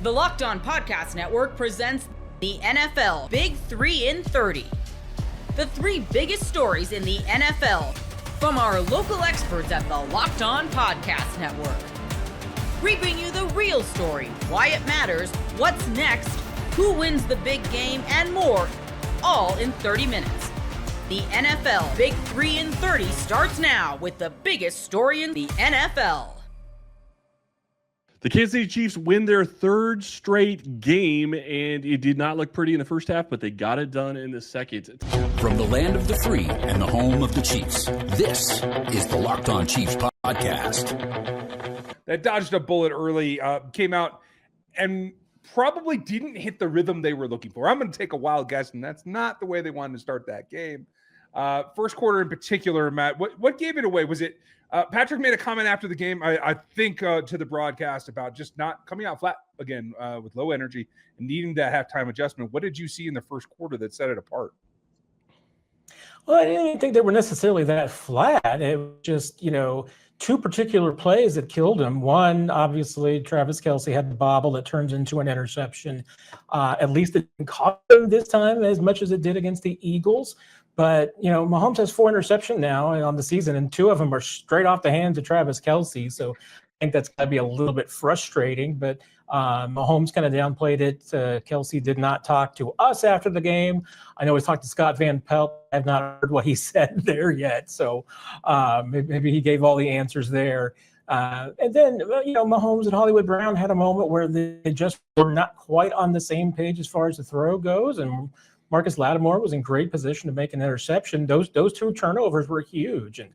The Locked On Podcast Network presents the NFL Big 3 in 30. The 3 biggest stories in the NFL from our local experts at the Locked On Podcast Network. We bring you the real story, why it matters, what's next, who wins the big game, and more, all in 30 minutes. The NFL Big 3 in 30 starts now with the biggest story in the NFL. The Kansas City Chiefs win their third straight game, and it did not look pretty in the first half, but they got it done in the second. From the land of the free and the home of the Chiefs, this is the Locked On Chiefs podcast. That dodged a bullet early, came out and probably didn't hit the rhythm they were looking for. I'm going to take a wild guess, and that's not the way they wanted to start that game. First quarter in particular, Matt, what gave it away? Was it Patrick made a comment after the game, I think, to the broadcast about just not coming out flat again with low energy and needing that halftime adjustment. What did you see in the first quarter that set it apart? Well, I didn't think they were necessarily that flat. It was just, two particular plays that killed him. One, obviously, Travis Kelce had the bobble that turns into an interception. At least it didn't cost him this time as much as it did against the Eagles. But, Mahomes has 4 interceptions now on the season, and 2 of them are straight off the hands of Travis Kelce. So I think that's going to be a little bit frustrating. But Mahomes kind of downplayed it. Kelce did not talk to us after the game. I know he talked to Scott Van Pelt. I have not heard what he said there yet. So maybe he gave all the answers there. And then, Mahomes and Hollywood Brown had a moment where they just were not quite on the same page as far as the throw goes. And Marcus Lattimore was in great position to make an interception. Those 2 turnovers were huge. And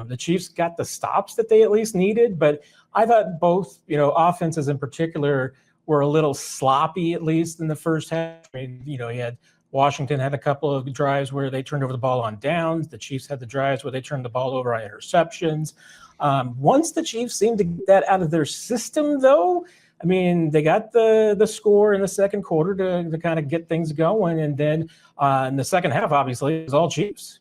the Chiefs got the stops that they at least needed. But I thought both, offenses in particular were a little sloppy, at least in the first half. I mean, you had Washington had a couple of drives where they turned over the ball on downs. The Chiefs had the drives where they turned the ball over on interceptions. Once the Chiefs seemed to get that out of their system, though, I mean, they got the score in the second quarter to kind of get things going. And then in the second half, obviously, it was all Chiefs.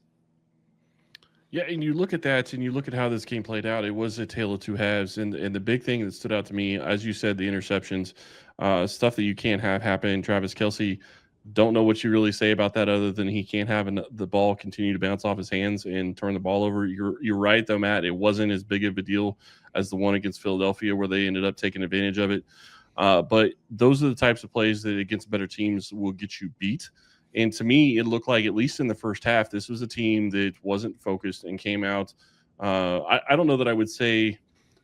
Yeah, and you look at that, and you look at how this game played out. It was a tale of 2 halves. And the big thing that stood out to me, as you said, the interceptions, stuff that you can't have happen. Travis Kelce, don't know what you really say about that other than he can't have the ball continue to bounce off his hands and turn the ball over. You're right, though, Matt. It wasn't as big of a deal as the one against Philadelphia where they ended up taking advantage of it. But those are the types of plays that against better teams will get you beat. And to me, it looked like, at least in the first half, this was a team that wasn't focused and came out. I don't know that I would say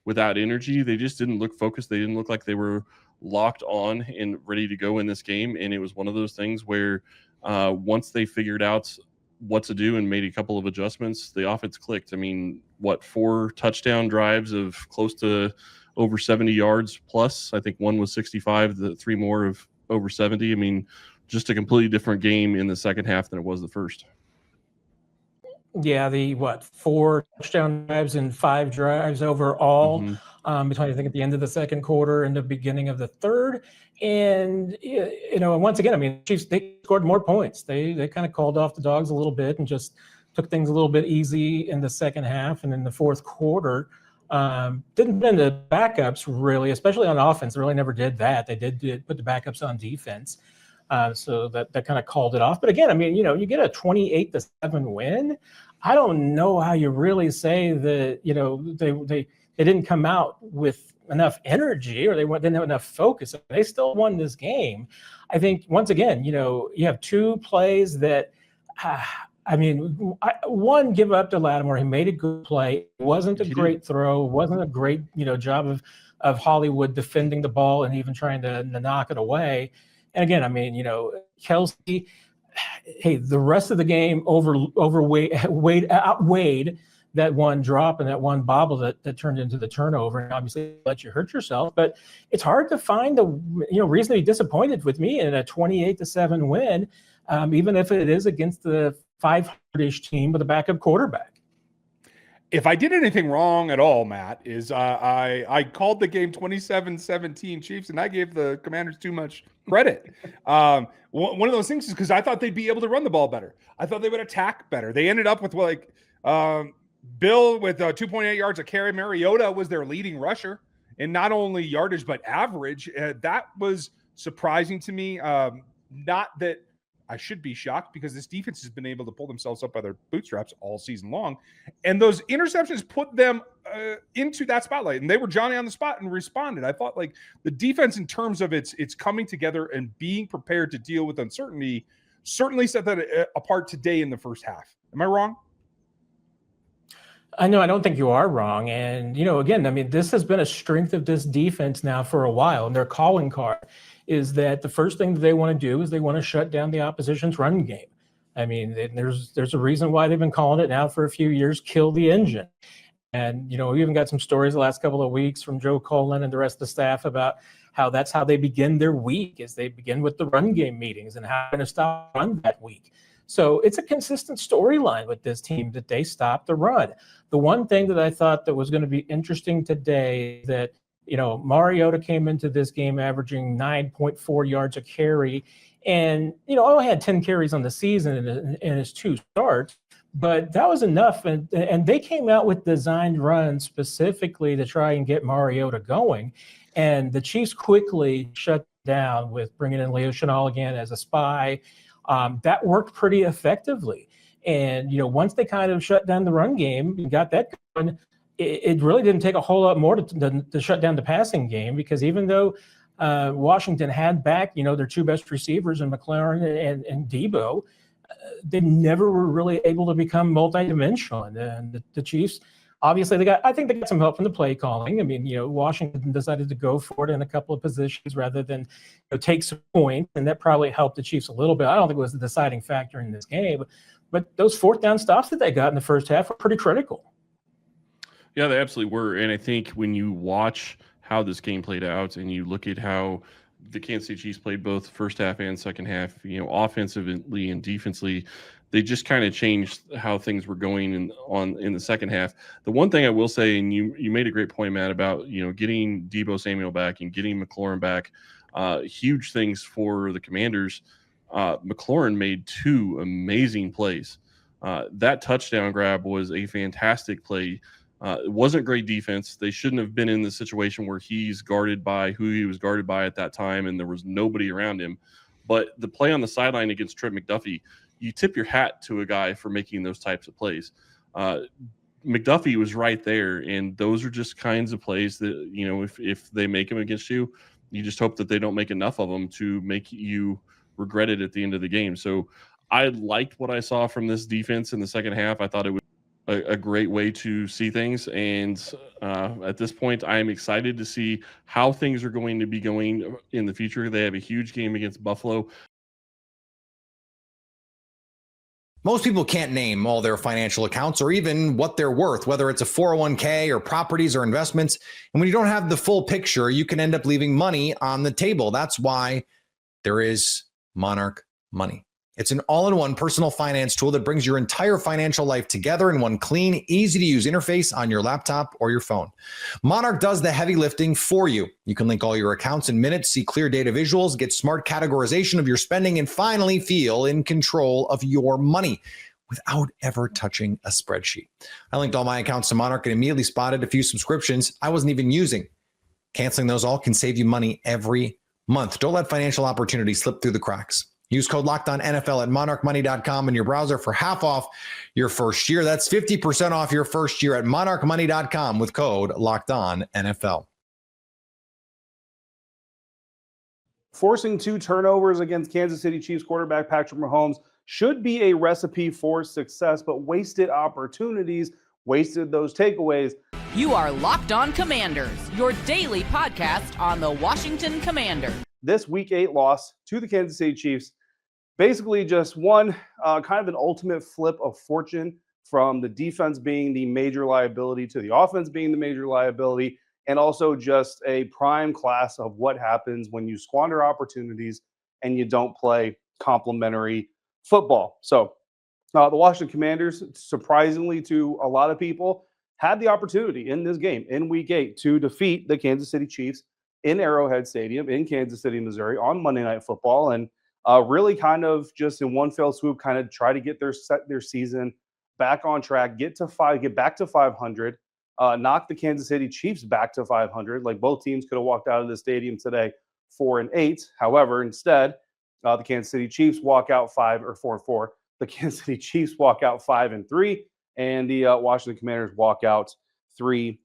without energy. They just didn't look focused. They didn't look like they were locked on and ready to go in this game. And it was one of those things where once they figured out what to do and made a couple of adjustments, the offense clicked. I mean, 4 touchdown drives of close to over 70 yards plus. I think one was 65, the 3 more of over 70. I mean, just a completely different game in the second half than it was the first. Yeah, 4 touchdown drives and 5 drives overall between, I think, at the end of the second quarter and the beginning of the third. And, once again, I mean, Chiefs, they scored more points. They kind of called off the dogs a little bit and just took things a little bit easy in the second half. And in the fourth quarter, didn't bend the backups really, especially on offense. They really never did that. They did put the backups on defense. So that kind of called it off. But again, I mean, you get a 28-7 win. I don't know how you really say that, they didn't come out with enough energy or they didn't have enough focus. They still won this game. I think, once again, you have 2 plays that, one, give up to Lattimore. He made a good play. It wasn't a great throw. It wasn't a great, job of Hollywood defending the ball and even trying to knock it away. And again, I mean, Kelce, hey, the rest of the game outweighed that one drop and that one bobble that turned into the turnover, and obviously let you hurt yourself. But it's hard to find the reason to be disappointed with me in a 28-7 win, even if it is against the 500-ish team with a backup quarterback. If I did anything wrong at all, Matt, is I called the game 27-17 Chiefs, and I gave the Commanders too much credit. One of those things is because I thought they'd be able to run the ball better. I thought they would attack better. They ended up with Bill with 2.8 yards a carry. Mariota was their leading rusher in not only yardage, but average. That was surprising to me. Not that I should be shocked, because this defense has been able to pull themselves up by their bootstraps all season long. And those interceptions put them into that spotlight, and they were Johnny on the spot and responded. I thought like the defense, in terms of its coming together and being prepared to deal with uncertainty, certainly set that apart today in the first half. Am I wrong? I know, I don't think you are wrong. And, again, I mean, this has been a strength of this defense now for a while. And their calling card is that the first thing that they want to do is they want to shut down the opposition's run game. I mean, there's a reason why they've been calling it now for a few years, kill the engine. And, we even got some stories the last couple of weeks from Joe Colin and the rest of the staff about how that's how they begin their week, is they begin with the run game meetings and how they're going to stop run that week. So it's a consistent storyline with this team that they stop the run. The one thing that I thought that was going to be interesting today, that, Mariota came into this game averaging 9.4 yards a carry, and, only had 10 carries on the season in his 2 starts, but that was enough. And they came out with designed runs specifically to try and get Mariota going. And the Chiefs quickly shut down with bringing in Leo Chenal again as a spy. That worked pretty effectively. And, once they kind of shut down the run game and got that going, it really didn't take a whole lot more to shut down the passing game, because even though Washington had back, their 2 best receivers in McLaurin and Debo, they never were really able to become multidimensional. And the Chiefs, obviously, I think they got some help from the play calling. I mean, Washington decided to go for it in a couple of positions rather than take some points, and that probably helped the Chiefs a little bit. I don't think it was the deciding factor in this game, but those 4th down stops that they got in the first half were pretty critical. Yeah, they absolutely were. And I think when you watch how this game played out and you look at how the Kansas City Chiefs played both first half and second half, offensively and defensively, they just kind of changed how things were going in the second half. The one thing I will say, and you made a great point, Matt, about getting Debo Samuel back and getting McLaurin back, huge things for the Commanders. McLaurin made 2 amazing plays. That touchdown grab was a fantastic play. It wasn't great defense. They shouldn't have been in the situation where he's guarded by who he was guarded by at that time, and there was nobody around him. But the play on the sideline against Trent McDuffie, you tip your hat to a guy for making those types of plays. McDuffie was right there, and those are just kinds of plays that, if they make them against you, you just hope that they don't make enough of them to make you regret it at the end of the game. So I liked what I saw from this defense in the second half. I thought it was a great way to see things. And at this point, I'm excited to see how things are going to be going in the future. They have a huge game against Buffalo. Most people can't name all their financial accounts or even what they're worth, whether it's a 401k or properties or investments. And when you don't have the full picture, you can end up leaving money on the table. That's why there is Monarch Money. It's an all-in-one personal finance tool that brings your entire financial life together in one clean, easy-to-use interface on your laptop or your phone. Monarch does the heavy lifting for you. You can link all your accounts in minutes, see clear data visuals, get smart categorization of your spending, and finally feel in control of your money without ever touching a spreadsheet. I linked all my accounts to Monarch and immediately spotted a few subscriptions I wasn't even using. Canceling those all can save you money every month. Don't let financial opportunities slip through the cracks. Use code LOCKEDONNFL at monarchmoney.com in your browser for half off your first year. That's 50% off your first year at monarchmoney.com with code LOCKEDONNFL. Forcing 2 turnovers against Kansas City Chiefs quarterback Patrick Mahomes should be a recipe for success, but wasted opportunities, wasted those takeaways. You are Locked On Commanders, your daily podcast on the Washington Commanders. This Week 8 loss to the Kansas City Chiefs, basically just one kind of an ultimate flip of fortune from the defense being the major liability to the offense being the major liability, and also just a prime class of what happens when you squander opportunities and you don't play complementary football. So the Washington Commanders, surprisingly to a lot of people, had the opportunity in this game in Week 8 to defeat the Kansas City Chiefs in Arrowhead Stadium in Kansas City, Missouri on Monday Night Football, and really kind of just in one fell swoop kind of try to get their season back on track, get back to 500, knocked the Kansas City Chiefs back to 500. Like, both teams could have walked out of the stadium today 4-8. However, instead, the Kansas City Chiefs walk out 4-4. The Kansas City Chiefs walk out 5-3, and the Washington Commanders walk out 3-5.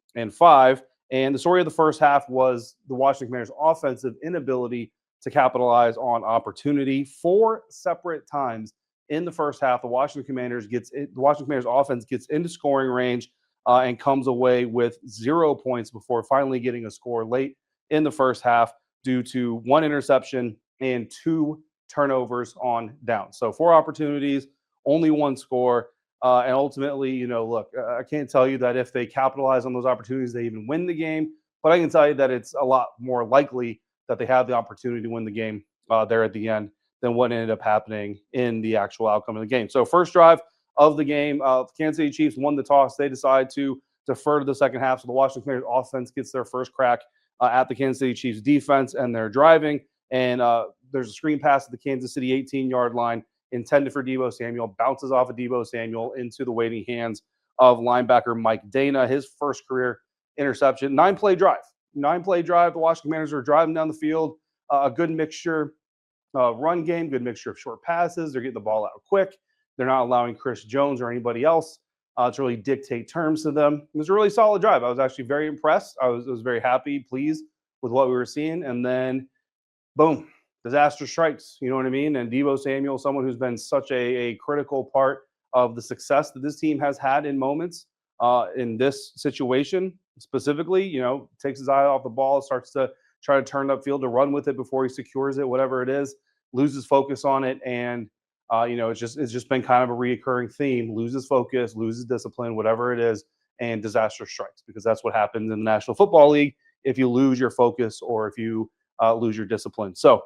And the story of the first half was the Washington Commanders' offensive inability to capitalize on opportunity. 4 separate times in the first half, the Washington Commanders offense gets into scoring range and comes away with 0 points before finally getting a score late in the first half due to 1 interception and 2 turnovers on down. So 4 opportunities, only 1 score. And ultimately, look, I can't tell you that if they capitalize on those opportunities, they even win the game. But I can tell you that it's a lot more likely that they have the opportunity to win the game there at the end than what ended up happening in the actual outcome of the game. So first drive of the game, the Kansas City Chiefs won the toss. They decide to defer to the second half. So the Washington Commanders offense gets their first crack at the Kansas City Chiefs defense, and they're driving. And there's a screen pass at the Kansas City 18-yard line intended for Deebo Samuel, bounces off of Deebo Samuel into the waiting hands of linebacker Mike Dana, his first career interception. 9-play drive. The Washington Commanders are driving down the field. A good mixture run game, good mixture of short passes. They're getting the ball out quick. They're not allowing Chris Jones or anybody else to really dictate terms to them. It was a really solid drive. I was actually very impressed. I was very happy, pleased with what we were seeing. And then, boom, disaster strikes. You know what I mean? And Deebo Samuel, someone who's been such a critical part of the success that this team has had in moments in this situation specifically, takes his eye off the ball, starts to try to turn upfield to run with it before he secures it, whatever it is, loses focus on it. And, it's just been kind of a reoccurring theme, loses focus, loses discipline, whatever it is, and disaster strikes, because that's what happens in the National Football League if you lose your focus or if you lose your discipline. So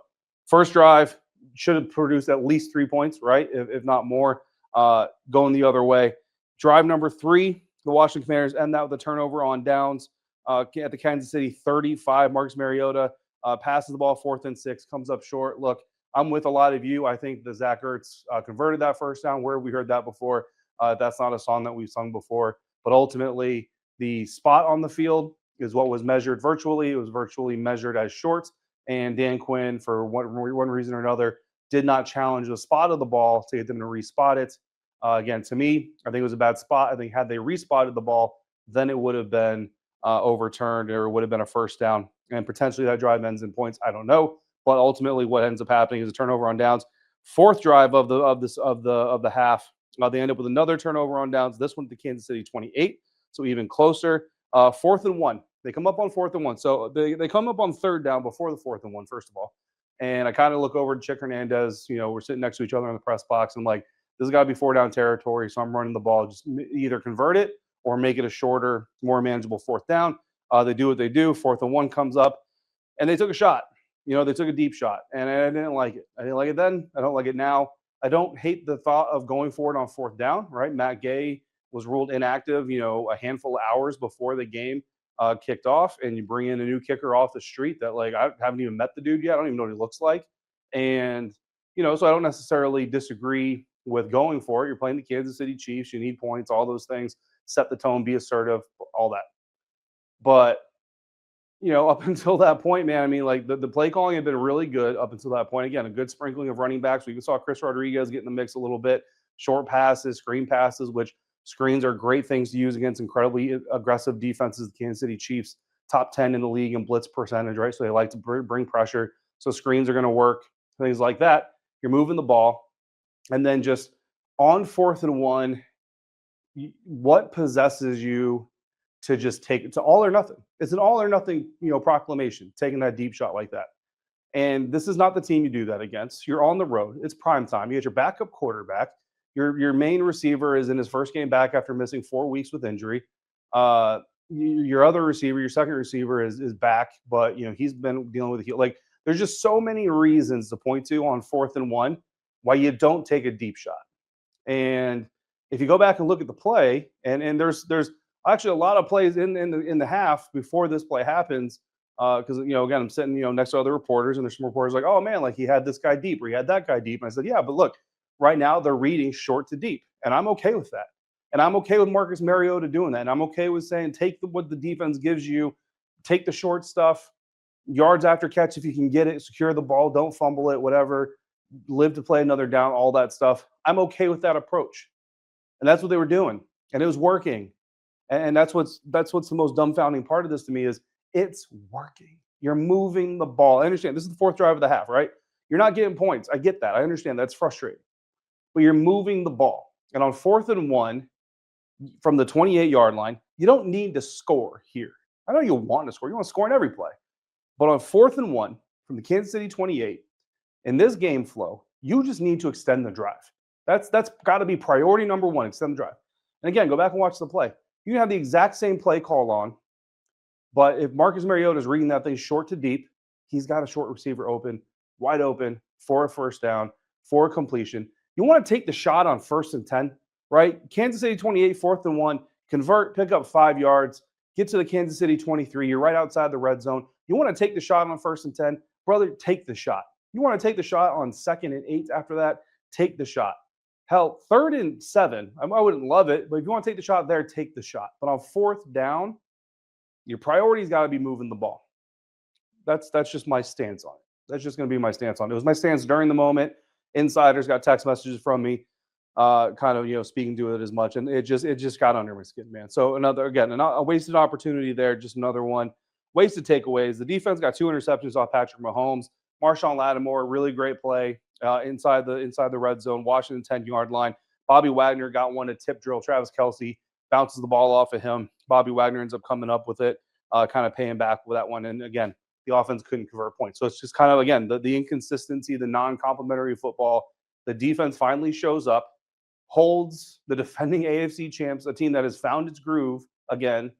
first drive should have produced at least 3 points, right? If not more, going the other way. Drive number 3, the Washington Commanders end that with a turnover on downs at the Kansas City 35. Marcus Mariota passes the ball 4th and 6, comes up short. Look, I'm with a lot of you. I think the Zach Ertz converted that first down. Where have we heard that before? That's not a song that we've sung before. But ultimately, the spot on the field is what was measured virtually. It was virtually measured as short. And Dan Quinn, for one reason or another, did not challenge the spot of the ball to get them to respot it. Again, to me, I think it was a bad spot. I think had they respotted the ball, then it would have been overturned, or it would have been a first down, and potentially that drive ends in points. I don't know, but ultimately, what ends up happening is a turnover on downs. 4th drive of the half, they end up with another turnover on downs. This one at the Kansas City 28, so even closer. 4th and 1. They come up on 4th and 1. So they come up on 3rd down before the 4th and 1, first of all. And I kind of look over to Chick Hernandez. We're sitting next to each other in the press box. I'm like, this has got to be 4-down territory. So I'm running the ball. Just either convert it or make it a shorter, more manageable 4th down. They do what they do. 4th and 1 comes up, and they took a shot. They took a deep shot, and I didn't like it. I didn't like it then. I don't like it now. I don't hate the thought of going for it on 4th down, right? Matt Gay was ruled inactive, a handful of hours before the game kicked off, and you bring in a new kicker off the street that, like, I haven't even met the dude yet. I don't even know what he looks like. And, so I don't necessarily disagree with going for it. You're playing the Kansas City Chiefs. You need points, all those things, set the tone, be assertive, all that. But, up until that point, man, I mean, like, the play calling had been really good up until that point. Again, a good sprinkling of running backs. We saw Chris Rodriguez get in the mix a little bit, short passes, screen passes, which screens are great things to use against incredibly aggressive defenses. The Kansas City Chiefs, top 10 in the league in blitz percentage, right? So they like to bring pressure. So screens are going to work, things like that. You're moving the ball. And then just on 4th and 1, what possesses you to just take it to all or nothing? It's an all or nothing, proclamation, taking that deep shot like that. And this is not the team you do that against. You're on the road. It's prime time. You get your backup quarterback. Your main receiver is in his first game back after missing 4 weeks with injury. Your other receiver, your second receiver is back, but he's been dealing with heel. Like, there's just so many reasons to point to on 4th and 1 why you don't take a deep shot. And if you go back and look at the play, and there's actually a lot of plays in the half before this play happens, because again, I'm sitting next to other reporters, and there's some reporters like, oh man, like he had this guy deep or he had that guy deep, and I said, yeah, but look, right now they're reading short to deep, and I'm okay with that. And I'm okay with Marcus Mariota doing that. And I'm okay with saying take what the defense gives you, take the short stuff, yards after catch if you can get it, secure the ball, don't fumble it, whatever, live to play another down, all that stuff. I'm okay with that approach. And that's what they were doing. And it was working. And that's what's the most dumbfounding part of this to me is it's working. You're moving the ball. I understand this is the fourth drive of the half, right? You're not getting points. I get that. I understand that's frustrating. But you're moving the ball. And on 4th and 1 from the 28-yard line, you don't need to score here. I know you want to score. You want to score in every play. But on 4th and 1 from the Kansas City 28, in this game flow, you just need to extend the drive. That's got to be priority number one, extend the drive. And again, go back and watch the play. You can have the exact same play call on, but if Marcus Mariota is reading that thing short to deep, he's got a short receiver open, wide open for a first down, for a completion. You want to take the shot on 1st and 10, right? Kansas City 28, 4th and 1, convert, pick up 5 yards, get to the Kansas City 23. You're right outside the red zone. You want to take the shot on 1st and 10, brother, take the shot. You want to take the shot on 2nd and 8 after that, take the shot. Hell, 3rd and 7, I wouldn't love it, but if you want to take the shot there, take the shot. But on 4th down, your priority's got to be moving the ball. That's just my stance on it. That's just going to be my stance on it. It was my stance during the moment. Insiders got text messages from me, kind of, speaking to it as much. And it just got under my skin, man. So a wasted opportunity there. Just another one. Wasted takeaways. The defense got 2 interceptions off Patrick Mahomes. Marshawn Lattimore, really great play inside the red zone, Washington 10-yard line. Bobby Wagner got one, a tip drill. Travis Kelce bounces the ball off of him. Bobby Wagner ends up coming up with it, kind of paying back with that one. And again, the offense couldn't convert points. So it's just kind of, again, the inconsistency, the non-complimentary football. The defense finally shows up, holds the defending AFC champs, a team that has found its groove again,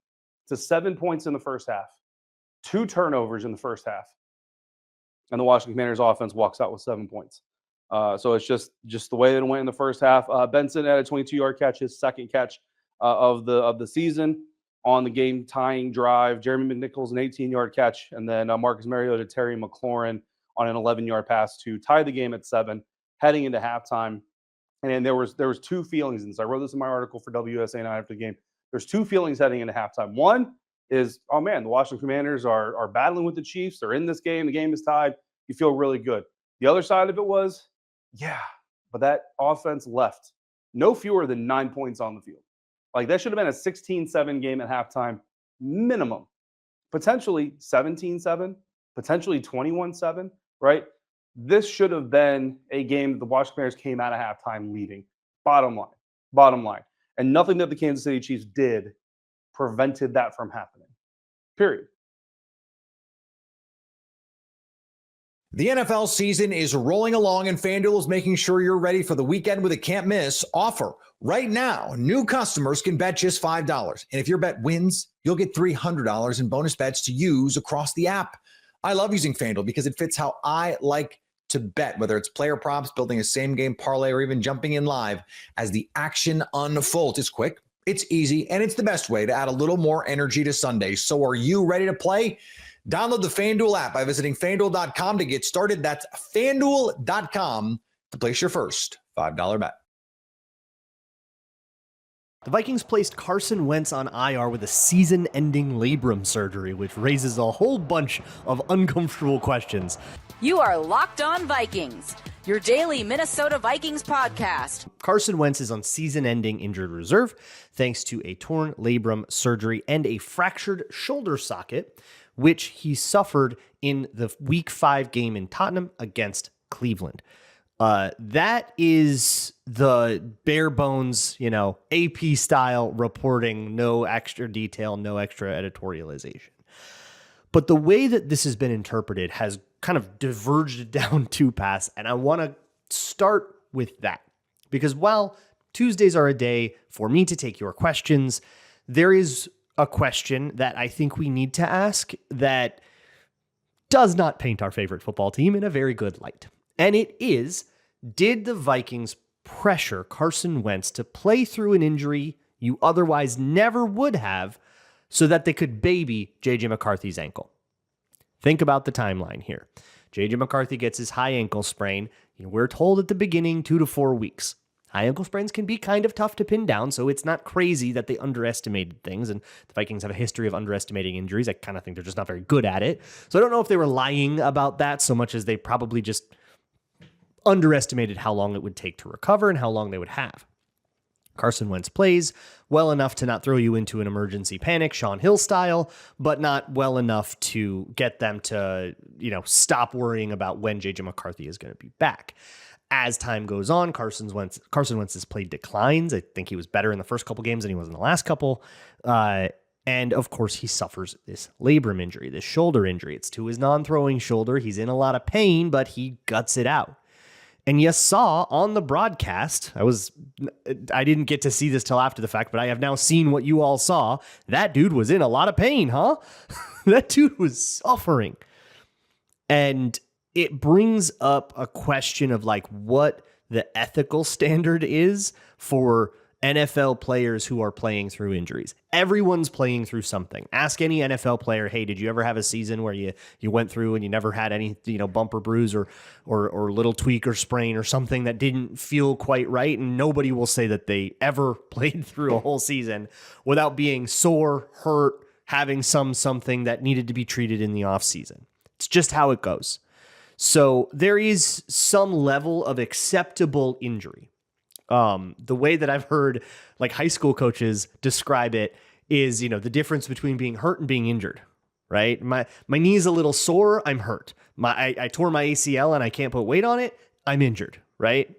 to 7 points in the first half, 2 turnovers in the first half. And the Washington Commanders offense walks out with 7 points. So it's just the way that it went in the first half. Benson had a 22-yard catch, his second catch of the season on the game-tying drive. Jeremy McNichols, an 18-yard catch. And then Marcus Mariota, Terry McLaurin on an 11-yard pass to tie the game at 7, heading into halftime. And there was 2 feelings in this. I wrote this in my article for WSA 9 after the game. There's 2 feelings heading into halftime. One is, oh man, the Washington Commanders are battling with the Chiefs. They're in this game. The game is tied. You feel really good. The other side of it was, yeah, but that offense left no fewer than 9 points on the field. Like that should have been a 16-7 game at halftime minimum. Potentially 17-7, potentially 21-7, right? This should have been a game that the Washington Commanders came out of halftime leading. Bottom line. And nothing that the Kansas City Chiefs did prevented that from happening. Period. The NFL season is rolling along, and FanDuel is making sure you're ready for the weekend with a can't-miss offer. Right now, new customers can bet just $5. And if your bet wins, you'll get $300 in bonus bets to use across the app. I love using FanDuel because it fits how I like to bet, whether it's player props, building a same-game parlay, or even jumping in live as the action unfolds. It's quick, it's easy, and it's the best way to add a little more energy to Sundays. So are you ready to play? Download the FanDuel app by visiting FanDuel.com to get started. That's FanDuel.com to place your first $5 bet. The Vikings placed Carson Wentz on IR with a season-ending labrum surgery, which raises a whole bunch of uncomfortable questions. You are Locked On Vikings, your daily Minnesota Vikings podcast. Carson Wentz is on season-ending injured reserve thanks to a torn labrum surgery and a fractured shoulder socket, which he suffered in the Week 5 game in Tottenham against Cleveland. That is the bare bones, AP style reporting, no extra detail, no extra editorialization. But the way that this has been interpreted has kind of diverged down 2 paths, and I want to start with that. Because while Tuesdays are a day for me to take your questions, there is a question that I think we need to ask that does not paint our favorite football team in a very good light. And it is, did the Vikings pressure Carson Wentz to play through an injury you otherwise never would have so that they could baby J.J. McCarthy's ankle? Think about the timeline here. J.J. McCarthy gets his high ankle sprain. We're told at the beginning 2 to 4 weeks. High ankle sprains can be kind of tough to pin down, so it's not crazy that they underestimated things, and the Vikings have a history of underestimating injuries. I kind of think they're just not very good at it. So I don't know if they were lying about that so much as they probably just underestimated how long it would take to recover and how long they would have. Carson Wentz plays well enough to not throw you into an emergency panic, Sean Hill style, but not well enough to get them to, stop worrying about when J.J. McCarthy is going to be back. As time goes on, Carson Wentz's play declines. I think he was better in the first couple games than he was in the last couple. And of course, he suffers this labrum injury, this shoulder injury. It's to his non-throwing shoulder. He's in a lot of pain, but he guts it out. And you saw on the broadcast, I didn't get to see this till after the fact, but I have now seen what you all saw. That dude was in a lot of pain, huh? That dude was suffering. And it brings up a question of what the ethical standard is for NFL players who are playing through injuries. Everyone's playing through something. Ask any NFL player, hey, did you ever have a season where you went through and you never had any bump or bruise or little tweak or sprain or something that didn't feel quite right? And nobody will say that they ever played through a whole season without being sore, hurt, having something that needed to be treated in the off season. It's just how it goes. So there is some level of acceptable injury. The way that I've heard high school coaches describe it is, the difference between being hurt and being injured, right? My knee's a little sore, I'm hurt. I tore my ACL and I can't put weight on it, I'm injured, right?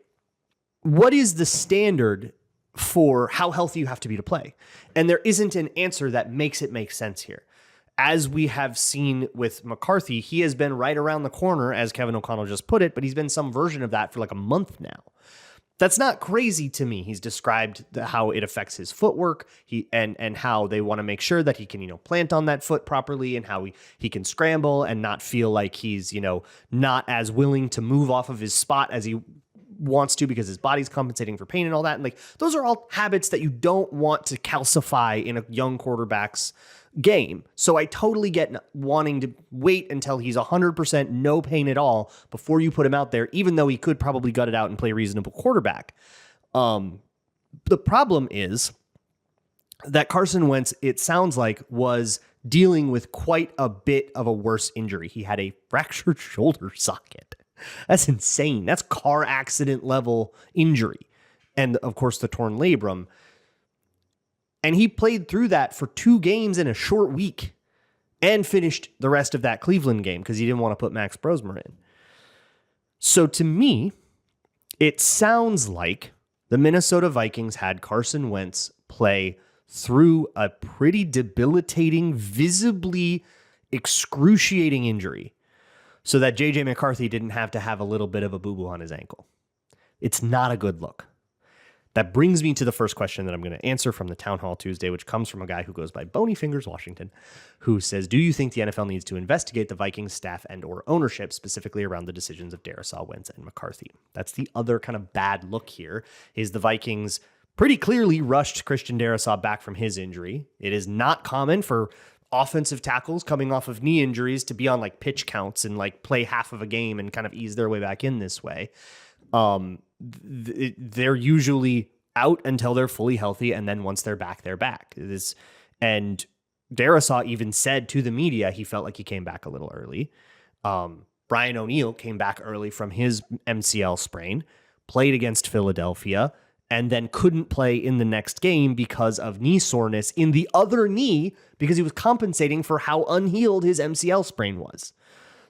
What is the standard for how healthy you have to be to play? And there isn't an answer that makes it make sense here. As we have seen with McCarthy, he has been right around the corner, as Kevin O'Connell just put it, but he's been some version of that for a month now. That's not crazy to me. He's described how it affects his footwork, and how they want to make sure that he can, plant on that foot properly, and how he can scramble and not feel like he's, not as willing to move off of his spot as he wants to because his body's compensating for pain and all that. And those are all habits that you don't want to calcify in a young quarterback's game. So I totally get wanting to wait until he's 100% no pain at all before you put him out there, even though he could probably gut it out and play a reasonable quarterback. The problem is that Carson Wentz, it sounds like, was dealing with quite a bit of a worse injury. He had a fractured shoulder socket. That's insane. That's car accident level injury. And of course, the torn labrum. And he played through that for 2 games in a short week and finished the rest of that Cleveland game because he didn't want to put Max Brosmer in. So to me, it sounds like the Minnesota Vikings had Carson Wentz play through a pretty debilitating, visibly excruciating injury so that J.J. McCarthy didn't have to have a little bit of a boo-boo on his ankle. It's not a good look. That brings me to the first question that I'm going to answer from the Town Hall Tuesday, which comes from a guy who goes by Bony Fingers Washington, who says, do you think the NFL needs to investigate the Vikings staff and or ownership, specifically around the decisions of Darrisaw, Wentz, and McCarthy? That's the other kind of bad look here, is the Vikings pretty clearly rushed Christian Darrisaw back from his injury. It is not common for offensive tackles coming off of knee injuries to be on pitch counts and play half of a game and kind of ease their way back in this way. They're usually out until they're fully healthy, and then once they're back, they're back. And Darrisaw even said to the media he felt like he came back a little early. Brian O'Neill came back early from his MCL sprain, played against Philadelphia, and then couldn't play in the next game because of knee soreness in the other knee because he was compensating for how unhealed his MCL sprain was.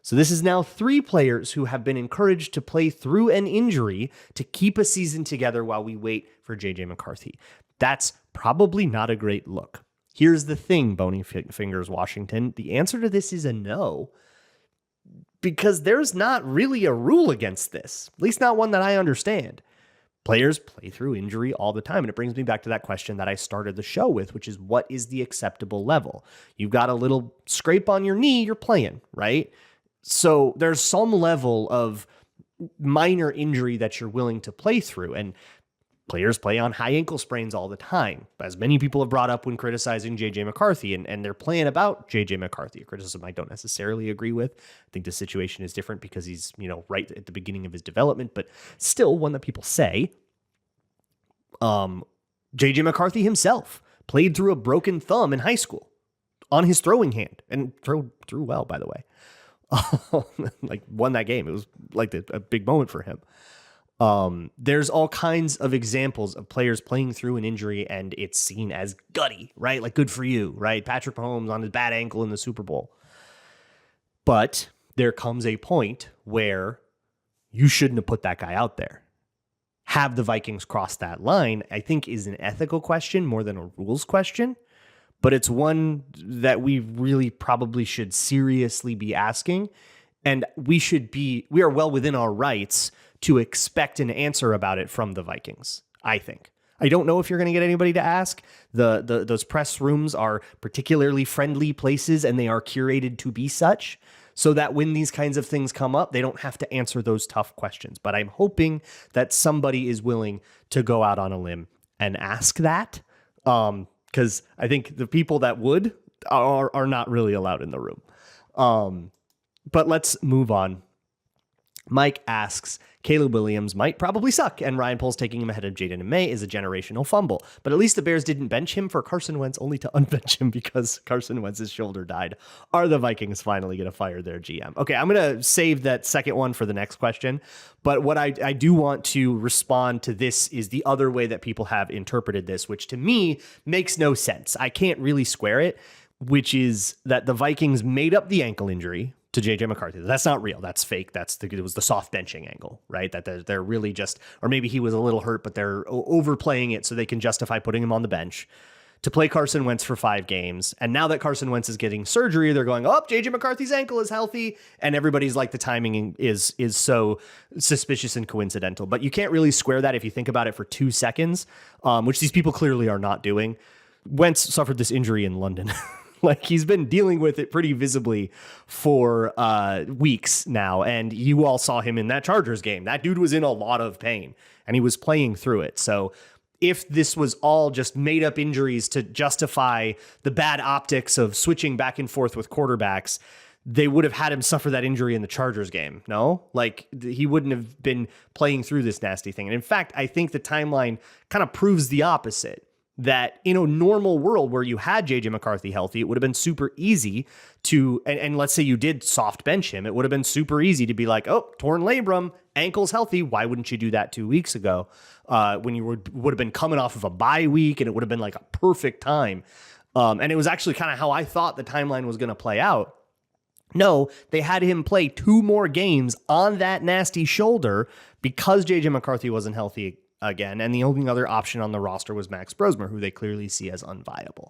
So this is now 3 players who have been encouraged to play through an injury to keep a season together while we wait for J.J. McCarthy. That's probably not a great look. Here's the thing, Bony Fingers Washington. The answer to this is a no, because there's not really a rule against this, at least not one that I understand. Players play through injury all the time. And it brings me back to that question that I started the show with, which is, what is the acceptable level? You've got a little scrape on your knee, you're playing, right? So there's some level of minor injury that you're willing to play through. And players play on high ankle sprains all the time, as many people have brought up when criticizing J.J. McCarthy, and they're playing about J.J. McCarthy, a criticism I don't necessarily agree with. I think the situation is different because he's, right at the beginning of his development, but still one that people say. JJ McCarthy himself played through a broken thumb in high school on his throwing hand and threw well, by the way. Like won that game. It was like a big moment for him. There's all kinds of examples of players playing through an injury and it's seen as gutty, right? Like good for you, right? Patrick Mahomes on his bad ankle in the Super Bowl. But there comes a point where you shouldn't have put that guy out there. Have the Vikings cross that line, I think, is an ethical question more than a rules question. But it's one that we really probably should seriously be asking. And we are well within our rights to expect an answer about it from the Vikings, I think. I don't know if you're going to get anybody to ask. Those press rooms are particularly friendly places and they are curated to be such so that when these kinds of things come up, they don't have to answer those tough questions. But I'm hoping that somebody is willing to go out on a limb and ask that. Because I think the people that would are not really allowed in the room. But let's move on. Mike asks, Caleb Williams might probably suck, and Ryan Poles taking him ahead of Jaden and May is a generational fumble. But at least the Bears didn't bench him for Carson Wentz, only to unbench him because Carson Wentz's shoulder died. Are the Vikings finally going to fire their GM? Okay, I'm going to save that second one for the next question. But what I do want to respond to this is the other way that people have interpreted this, which to me makes no sense. I can't really square it, which is that the Vikings made up the ankle injury to JJ McCarthy. That's not real. That's fake. It was the soft benching angle, right? That they're really just, or maybe he was a little hurt, but they're overplaying it so they can justify putting him on the bench to play Carson Wentz for 5 games. And now that Carson Wentz is getting surgery, they're going, oh, JJ McCarthy's ankle is healthy. And everybody's like, the timing is so suspicious and coincidental. But you can't really square that if you think about it for 2 seconds, which these people clearly are not doing. Wentz suffered this injury in London. Like he's been dealing with it pretty visibly for weeks now. And you all saw him in that Chargers game. That dude was in a lot of pain and he was playing through it. So if this was all just made up injuries to justify the bad optics of switching back and forth with quarterbacks, they would have had him suffer that injury in the Chargers game. No, like he wouldn't have been playing through this nasty thing. And in fact, I think the timeline kind of proves the opposite. That in a normal world where you had JJ McCarthy healthy, it would have been super easy to, and let's say you did soft bench him, it would have been super easy to be like, oh, torn labrum, ankle's healthy. Why wouldn't you do that 2 weeks ago when you would have been coming off of a bye week and it would have been like a perfect time. And it was actually kind of how I thought the timeline was going to play out. No, they had him play 2 more games on that nasty shoulder because JJ McCarthy wasn't healthy again, and the only other option on the roster was Max Brosmer, who they clearly see as unviable.